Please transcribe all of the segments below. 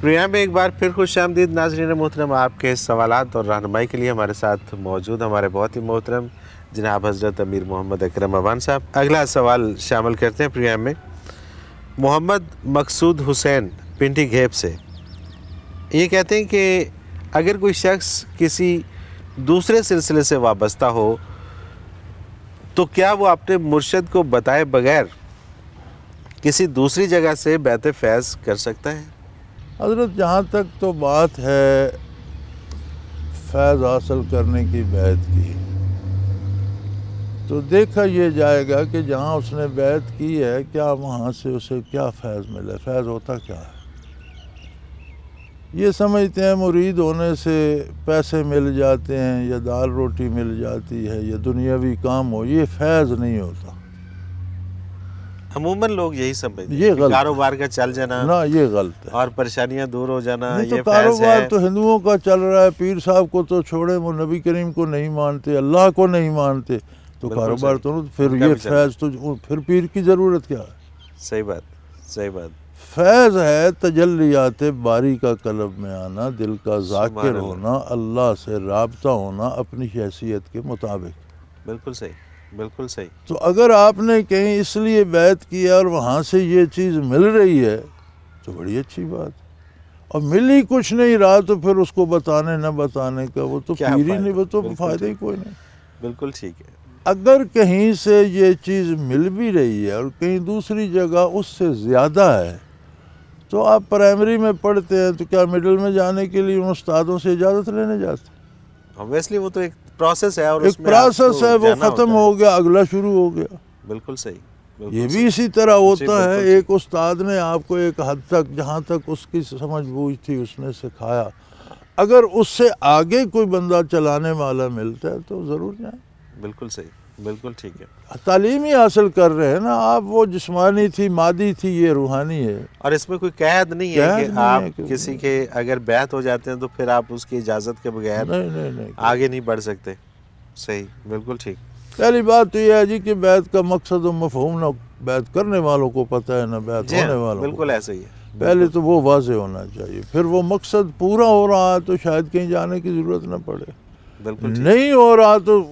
Programme میں ایک بار پھر خوش آمدید ناظرین محترم. آپ کے سوالات اور رہنمائی کے لیے ہمارے ساتھ موجود ہمارے بہت ہی محترم جناب حضرت امیر محمد اکرم اوان صاحب. اگلا سوال شامل کرتے ہیں پروگرام میں. محمد مقصود حسین پنڈی گھیب سے یہ کہتے ہیں کہ اگر کوئی شخص کسی دوسرے سلسلے سے وابستہ ہو تو کیا وہ اپنے مرشد کو بتائے بغیر کسی دوسری جگہ سے بیعت فیض کر سکتا ہے؟ حضرت جہاں تک تو بات ہے فیض حاصل کرنے کی بیعت کی، تو دیکھا یہ جائے گا کہ جہاں اس نے بیعت کی ہے کیا وہاں سے اسے کیا فیض ملے، فیض ہوتا کیا ہے. یہ سمجھتے ہیں مرید ہونے سے پیسے مل جاتے ہیں یا دال روٹی مل جاتی ہے یا دنیاوی کام ہو، یہ فیض نہیں ہوتا. عموماً لوگ یہی سمجھتے یہ ہیں کہ غلط کاروبار کا چل جانا نہ، یہ غلط ہے. اور پریشانیاں دور ہو جانا نہیں تو یہ فیض کاروبار ہے. تو ہندوؤں کا چل رہا ہے، پیر صاحب کو تو چھوڑے، وہ نبی کریم کو نہیں مانتے، اللہ کو نہیں مانتے، تو بالکل کاروبار صحیح. تو پھر ان کا یہ بھی چل رہا ہے. فیض تو پھر پیر کی ضرورت کیا ہے. صحیح بات، صحیح بات. فیض ہے تجلیات باری کا قلب میں آنا، دل کا ذاکر سبحان اللہ. ہونا، اللہ سے رابطہ ہونا اپنی حیثیت کے مطابق. بالکل صحیح، بالکل صحیح. تو اگر آپ نے کہیں اس لیے بیعت کیا اور وہاں سے یہ چیز مل رہی ہے تو بڑی اچھی بات. اور مل ہی کچھ نہیں رہا تو پھر اس کو بتانے نہ بتانے کا وہ تو کیا پیر ہی فائدہ؟ نہیں، وہ تو بالکل فائدہ ہی ٹھیک. کوئی نہیں. بالکل ٹھیک ہے. اگر کہیں سے یہ چیز مل بھی رہی ہے اور کہیں دوسری جگہ اس سے زیادہ ہے تو آپ پرائمری میں پڑھتے ہیں تو کیا مڈل میں جانے کے لیے ان استادوں سے اجازت لینے جاتے ہیں؟ obviously وہ تو ایک پروسیس ہے اور ایک اس میں آپ پروسیس کو ہے، وہ جانا ختم ہوتا ہے. ہو گیا، اگلا شروع ہو گیا. بالکل صحیح، بالکل یہ بھی صحیح. اسی طرح جی ہوتا ہے. بالکل ایک ٹھیک. استاد نے آپ کو ایک حد تک، جہاں تک اس کی سمجھ بوجھ تھی، اس نے سکھایا. اگر اس سے آگے کوئی بندہ چلانے والا ملتا ہے تو ضرور جائیں. بالکل صحیح، بالکل ٹھیک ہے. تعلیم ہی حاصل کر رہے ہیں نا آپ. وہ جسمانی تھی، مادی تھی، یہ روحانی ہے. اور اس میں کوئی قید نہیں ہے کہ قید نہیں آپ ہے کہ کسی کے اگر بیعت ہو جاتے ہیں تو پھر آپ اس کی اجازت کے بغیر نہیں. آگے نہیں بڑھ سکتے. صحیح، بالکل ٹھیک. پہلی بات تو یہ ہے جی کہ بیعت کا مقصد و مفہوم نہ بیعت کرنے والوں کو پتہ ہے نہ بیعت جی ہونے ہاں، والوں کو. بالکل ایسا ہی ہے. پہلے تو وہ واضح ہونا چاہیے، پھر وہ مقصد پورا ہو رہا ہے تو شاید کہیں جانے کی ضرورت نہ پڑے. بالکل ٹھیک. نہیں ہو رہا تو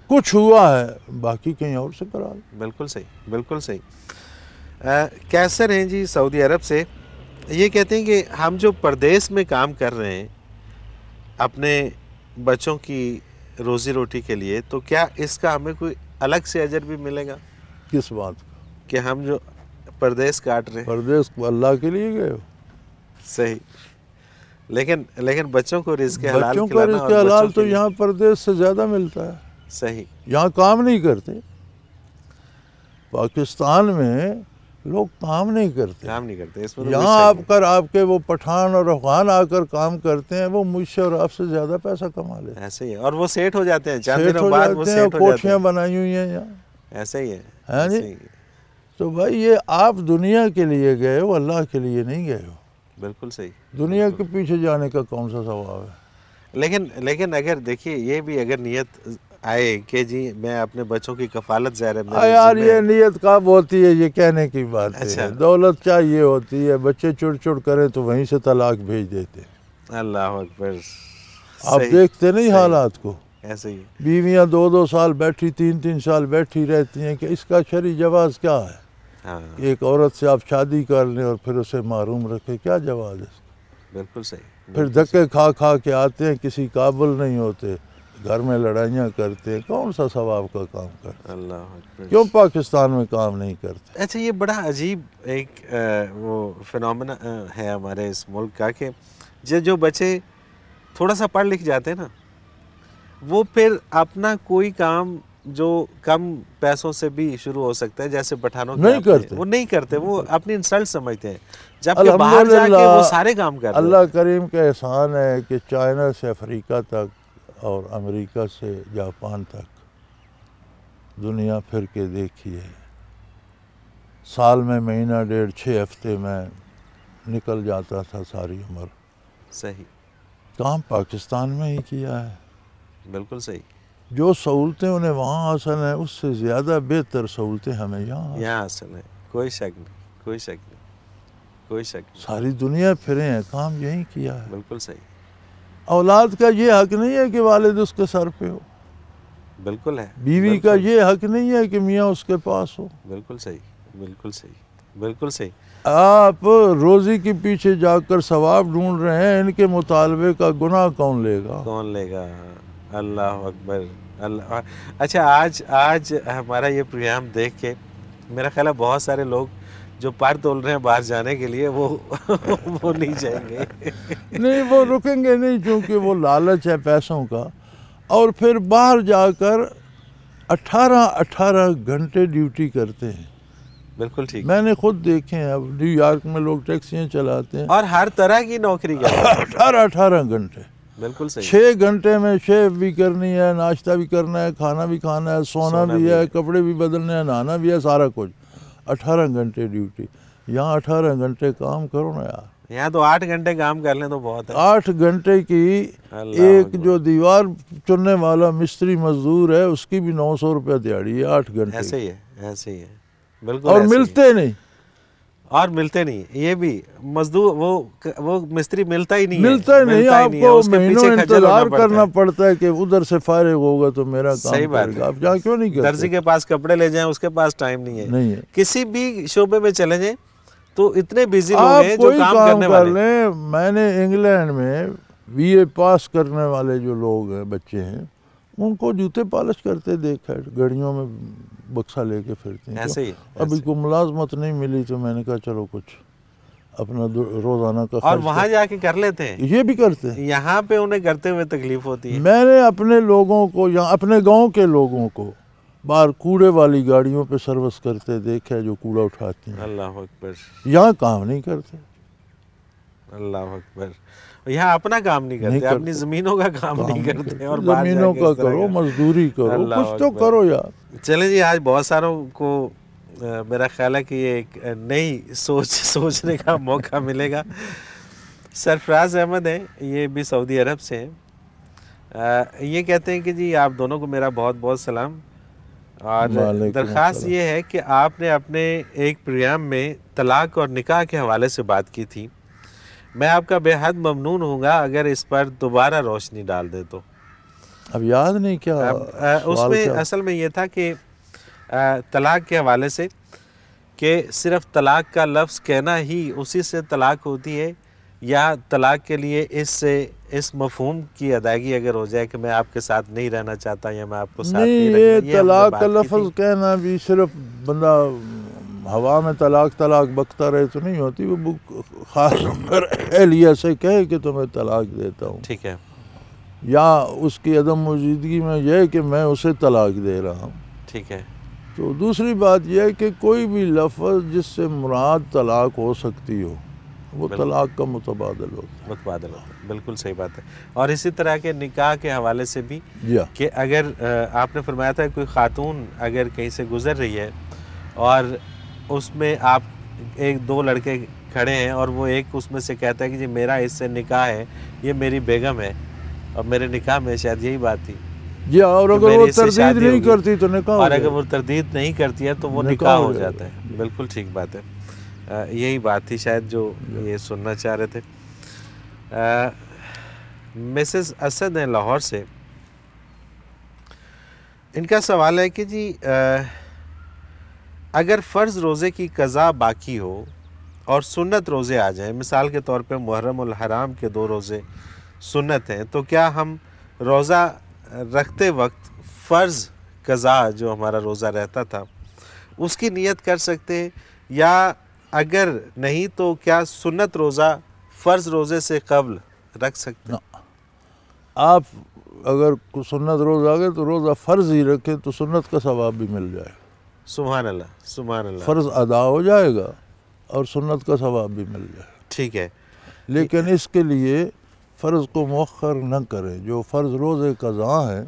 کچھ ہوا ہے، باقی کہیں اور سے کرا لیں. بالکل صحیح، بالکل صحیح. کیسر ہیں جی سعودی عرب سے، یہ کہتے ہیں کہ ہم جو پردیس میں کام کر رہے ہیں اپنے بچوں کی روزی روٹی کے لیے، تو کیا اس کا ہمیں کوئی الگ سے اجر بھی ملے گا؟ کس بات کا؟ کہ ہم جو پردیس کاٹ رہے ہیں. پردیس کو اللہ کے لیے گئے ہو. صحیح. لیکن بچوں کو رزق حلال بچوں کا کھلانا رزق اور حلال بچوں تو کے لیے. یہاں پردیس سے زیادہ ملتا ہے. صحیح. یہاں کام نہیں کرتے. پاکستان میں لوگ کام نہیں کرتے. کام نہیں کرتے، اس میں تو کوئی یہاں شک آپ نہیں. کر آپ کے وہ پٹھان اور افغان آ کر کام کرتے ہیں، وہ مجھ سے اور آپ سے زیادہ پیسہ کما لیتے ہیں. ایسے ہی ہے. اور وہ سیٹ ہو جاتے ہیں چند سیٹ دنوں ہو بعد، وہ جاتے ہیں اور سیٹ ہو جاتے کوٹھیاں ہیں. بنائی ہوئی ہیں یہاں. ایسا ہی ہے. ہاں جی. ایسے ہی ہے. تو بھائی یہ آپ دنیا کے لیے گئے ہو، اللہ کے لیے نہیں گئے ہو. بالکل صحیح. دنیا کے پیچھے جانے کا کون سا ثواب ہے؟ لیکن اگر دیکھیے یہ بھی اگر نیت آئے کہ جی میں اپنے بچوں کی کفالت ظاہر ہے میرے یار ذمہ یہ ہے. نیت کب ہوتی ہے؟ یہ کہنے کی بات اچھا. ہے. دولت چاہیے ہوتی ہے، بچے چڑ چڑ کریں تو وہیں سے طلاق بھیج دیتے. اللہ اکبر. آپ صحیح. دیکھتے نہیں صحیح. حالات کو. ایسے ہی. بیویاں 2 سال بیٹھی، 3 سال بیٹھی رہتی ہیں کہ اس کا شرعی جواز کیا ہے. ہاں ایک عورت سے آپ شادی کر لیں اور پھر اسے محروم رکھیں، کیا جواز ہے اس کا؟ بالکل صحیح. پھر بالکل دھکے کھا کھا کے آتے ہیں، کسی قابل نہیں ہوتے، گھر میں لڑائیاں کرتے ہیں. کون سا ثواب کا کام کرتے؟ صحیح. اللہ اکبر. کیوں پاکستان میں کام نہیں کرتے؟ اچھا یہ بڑا عجیب ایک وہ فنومنا ہے ہمارے اس ملک کا کہ جو بچے تھوڑا سا پڑھ لکھ جاتے ہیں نا، وہ پھر اپنا کوئی کام جو کم پیسوں سے بھی شروع ہو سکتا ہے، جیسے پٹھانوں نہیں کرتے. وہ نہیں کرتے، وہ اپنی انسلٹ سمجھتے ہیں، جبکہ باہر جا کے وہ سارے کام کر رہے ہیں. اللہ کریم کا احسان ہے کہ چائنا سے افریقہ تک اور امریکہ سے جاپان تک دنیا پھر کے دیکھی ہے. سال میں مہینہ ڈیڑھ 6 ہفتے میں نکل جاتا تھا ساری عمر. صحیح. کام پاکستان میں ہی کیا ہے. بالکل صحیح. جو سہولتیں انہیں وہاں حاصل ہیں اس سے زیادہ بہتر سہولتیں ہمیں یہاں حاصل ہیں. کوئی شک نہیں، کوئی شک نہیں. کوئی شک نہیں، ساری دنیا پھرے ہیں، کام یہی کیا ہے۔ بالکل صحیح، اولاد کا یہ حق نہیں ہے کہ والد اس کے سر پہ ہو، بالکل ہے، بیوی کا یہ حق نہیں ہے کہ میاں اس کے پاس ہو۔ بالکل صحیح، بالکل صحیح، بالکل صحیح، آپ روزی کے پیچھے جا کر ثواب ڈھونڈ رہے ہیں، ان کے مطالبے کا گناہ کون لے گا؟ کون لے گا؟ اللہ اکبر، اللہ۔ اچھا، آج ہمارا یہ پروگرام دیکھ کے میرا خیال ہے بہت سارے لوگ جو پر تول رہے ہیں باہر جانے کے لیے وہ نہیں جائیں گے۔ نہیں، وہ رکیں گے نہیں، کیونکہ وہ لالچ ہے پیسوں کا، اور پھر باہر جا کر 18 گھنٹے ڈیوٹی کرتے ہیں۔ بالکل ٹھیک، میں نے خود دیکھے ہیں، اب نیو یارک میں لوگ ٹیکسیاں چلاتے ہیں، اور ہر طرح کی نوکری کرتے ہیں۔ 18 گھنٹے، بالکل صحیح، 6 گھنٹے میں شیف بھی کرنی ہے، ناشتہ بھی کرنا ہے، کھانا بھی کھانا ہے، سونا بھی ہے، کپڑے بھی بدلنے ہیں، نہانا بھی ہے، سارا کچھ۔ 18 گھنٹے ڈیوٹی، یہاں 18 گھنٹے کام کرو نا یار۔ یہاں تو 8 گھنٹے کام کر لیں تو بہت ہے۔ 8 گھنٹے کی ایک جو دیوار چننے والا مستری مزدور ہے، اس کی بھی 900 روپے دیہڑی ہے 8 گھنٹے، ایسے ہی ہے، ایسے ہی ہے، بالکل، اور ملتے نہیں، اور ملتے نہیں، یہ بھی مزدور وہ مستری ملتا ہی نہیں، ملتا ہی نہیں، آپ کو مہینوں انتظار کرنا ہے۔ پڑتا ہے کہ ادھر سے فارغ ہوگا تو میرا صحیح کام بات کرے گا۔ ہے، آپ جہاں کیوں نہیں کرتے؟ درزی کے پاس کپڑے لے جائیں، اس کے پاس ٹائم نہیں ہے، نہیں ہے۔ کسی بھی شعبے میں چلے جائیں تو اتنے بیزی لوگ آپ ہیں جو کوئی کام کام کرنے کر والے۔ لیں، میں نے انگلینڈ میں بی اے پاس کرنے والے جو لوگ ہیں، بچے ہیں، ان کو جوتے پالش کرتے دیکھا ہے، گاڑیوں میں بکسہ لے کے پھرتے ہیں۔ ایسے ہی، ابھی کو ملازمت نہیں ملی تو میں نے کہا چلو کچھ اپنا روزانہ کا اور خرچ وہاں جا کے کر لیتے ہیں، یہ بھی کرتے ہیں۔ یہاں پہ انہیں کرتے ہوئے تکلیف ہوتی ہے۔ میں نے اپنے لوگوں کو، یہاں اپنے گاؤں کے لوگوں کو باہر کوڑے والی گاڑیوں پہ سروس کرتے دیکھا ہے، جو کوڑا اٹھاتی ہیں۔ اللہ اکبر، یہاں کام نہیں کرتے، اللہ اکبر، یہاں اپنا کام نہیں کرتے، اپنی زمینوں کا کام نہیں کرتے، اور باہر جا زمینوں کے کا اس طرح کرو، مزدوری کرو، اللہ کچھ تو اکبر۔ کرو یار۔ چلیں جی، آج بہت ساروں کو میرا خیال ہے کہ یہ ایک نئی سوچنے کا موقع ملے گا۔ سرفراز احمد ہیں، یہ بھی سعودی عرب سے ہیں، یہ کہتے ہیں کہ جی آپ دونوں کو میرا بہت بہت سلام، اور درخواست یہ ہے کہ آپ نے اپنے ایک پروگرام میں طلاق اور نکاح کے حوالے سے بات کی تھی، میں آپ کا بے حد ممنون ہوں گا اگر اس پر دوبارہ روشنی ڈال دے تو۔ اب یاد نہیں کیا اس میں اصل میں یہ تھا کہ طلاق کے حوالے سے کہ صرف طلاق کا لفظ کہنا ہی اسی سے طلاق ہوتی ہے، یا طلاق کے لیے اس مفہوم کی ادائیگی اگر ہو جائے کہ میں آپ کے ساتھ نہیں رہنا چاہتا یا میں آپ کو ساتھ نہیں رکھنا۔ یہ طلاق کا لفظ کہنا بھی صرف بندہ ہوا میں طلاق بکتا رہے تو نہیں ہوتی، وہ خاص کر اہلیہ سے کہے کہ تمہیں طلاق دیتا ہوں، ٹھیک ہے، یا اس کی عدم موجودگی میں یہ کہ میں اسے طلاق دے رہا ہوں، ٹھیک ہے۔ تو دوسری بات یہ ہے کہ کوئی بھی لفظ جس سے مراد طلاق ہو سکتی ہو وہ طلاق کا متبادل ہوتا ہے، بالکل صحیح بات ہے۔ اور اسی طرح کے نکاح کے حوالے سے بھی کہ اگر آپ نے فرمایا تھا کوئی خاتون اگر کہیں سے گزر رہی ہے اور اس میں آپ ایک دو لڑکے کھڑے ہیں اور وہ ایک اس میں سے کہتا ہے کہ جی میرا اس سے نکاح ہے، یہ میری بیگم ہے، اور میرے نکاح میں شاید یہی بات تھی، اور اگر وہ تردید نہیں کرتی تو نکاح، اور اگر وہ تردید نہیں کرتی ہے تو وہ نکاح ہو جاتا ہے۔ بالکل ٹھیک بات ہے، یہی بات تھی شاید جو یہ سننا چاہ رہے تھے۔ مسز اسد ہیں لاہور سے، ان کا سوال ہے کہ جی اگر فرض روزے کی قضا باقی ہو اور سنت روزے آ جائیں، مثال کے طور پہ محرم الحرام کے 2 روزے سنت ہیں، تو کیا ہم روزہ رکھتے وقت فرض قضا جو ہمارا روزہ رہتا تھا اس کی نیت کر سکتے ہیں، یا اگر نہیں تو کیا سنت روزہ فرض روزے سے قبل رکھ سکتے ہیں؟ آپ اگر سنت روزہ آ گئے تو روزہ فرض ہی رکھیں تو سنت کا ثواب بھی مل جائے گا۔ سبحان اللہ، سبحان اللہ، فرض ادا ہو جائے گا اور سنت کا ثواب بھی مل جائے گا۔ ٹھیک ہے، لیکن اس کے لیے فرض کو مؤخر نہ کریں، جو فرض روزے قضا ہیں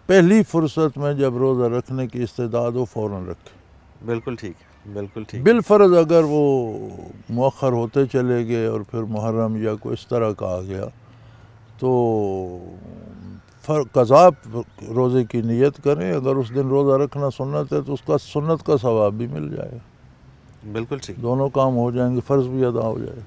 پہلی فرصت میں جب روزہ رکھنے کی استعداد ہو فوراً رکھیں۔ بالکل ٹھیک ہے، بالکل ٹھیک۔ بالفرض اگر وہ مؤخر ہوتے چلے گئے اور پھر محرم یا کوئی اس طرح کا آ گیا تو قضا روزے کی نیت کریں، اگر اس دن روزہ رکھنا سنت ہے تو اس کا سنت کا ثواب بھی مل جائے گا۔ بالکل ٹھیک، دونوں کام ہو جائیں گے، فرض بھی ادا ہو جائے گا۔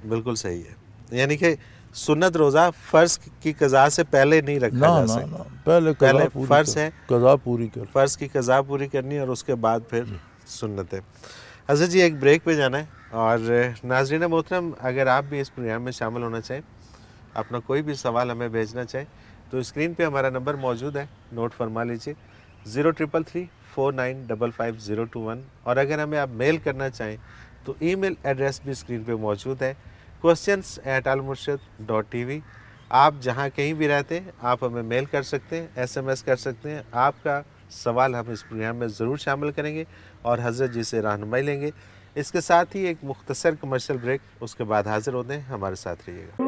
بالکل صحیح ہے، یعنی کہ سنت روزہ فرض کی قضا سے پہلے نہیں رکھا جا نہ سکتا، پہلے پہلے قضا پوری فرض ہے، قضا پوری کر۔ فرض کی قضا پوری کرنی ہے اور اس کے بعد پھر سنت ہے۔ حضرت جی ایک بریک پہ جانا ہے، اور ناظرین محترم اگر آپ بھی اس پروگرام میں شامل ہونا چاہیں، اپنا کوئی بھی سوال ہمیں بھیجنا چاہیں تو اسکرین پہ ہمارا نمبر موجود ہے، نوٹ فرما لیجیے 033349555021، اور اگر ہمیں آپ میل کرنا چاہیں تو ای میل ایڈریس بھی اسکرین پہ موجود ہے questions@almurshid.tv۔ آپ جہاں کہیں بھی رہتے ہیں آپ ہمیں میل کر سکتے ہیں، SMS کر سکتے ہیں، آپ کا سوال ہم اس پروگرام میں ضرور شامل کریں گے اور حضرت جی سے رہنمائی لیں گے۔ اس کے ساتھ ہی ایک مختصر کمرشل بریک، اس کے بعد حاضر ہوتے ہیں، ہمارے ساتھ رہیے گا۔